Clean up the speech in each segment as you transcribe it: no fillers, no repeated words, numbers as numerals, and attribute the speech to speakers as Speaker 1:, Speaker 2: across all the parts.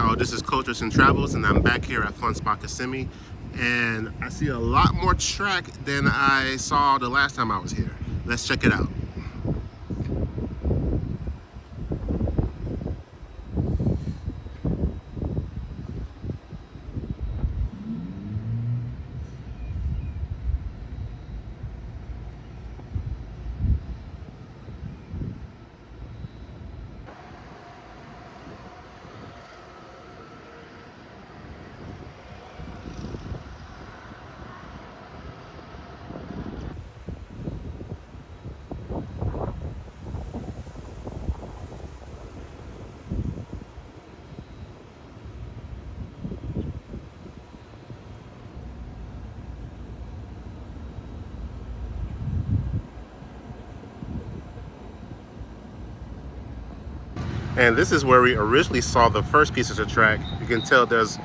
Speaker 1: y'all, this is Coaches and Travels, and I'm back here at Fun Spot Kissimmee, and I see a lot more track than I saw the last time I was here. Let's check it out. And this is where we originally saw the first pieces of track. You can tell there's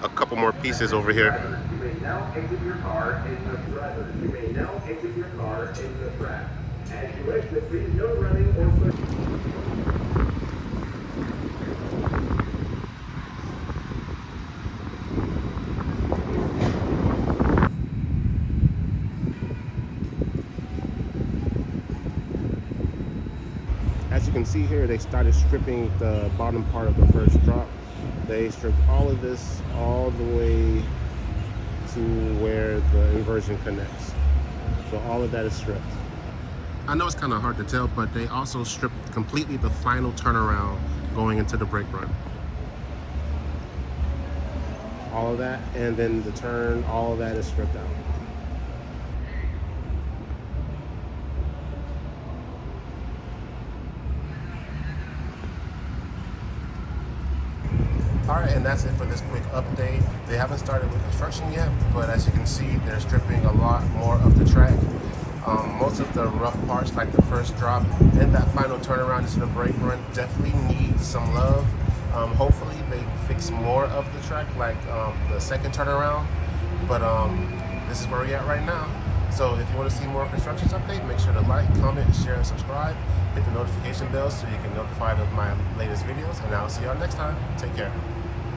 Speaker 1: a couple more pieces over here.
Speaker 2: You may now exit your car into the driver. You may now exit your car into the track. As you exit, please no running or pushing.
Speaker 1: As you can see here, they started stripping the bottom part of the first drop. They stripped all of this all the way to where the inversion connects. So all of that is stripped. I know it's kind of hard to tell, but they also stripped completely the final turnaround going into the brake run. All of that, and then the turn, all of that is stripped out. Alright, and that's it for this quick update. They haven't started with construction yet, but as you can see, they're stripping a lot more of the track. Most of the rough parts, like the first drop and that final turnaround into the brake run, definitely need some love. Hopefully they fix more of the track, like the second turnaround, but this is where we're at right now. So if you want to see more construction update, make sure to like, comment, share, and subscribe. Hit the notification bell so you can get notified of my latest videos, and I'll see y'all next time. Take care.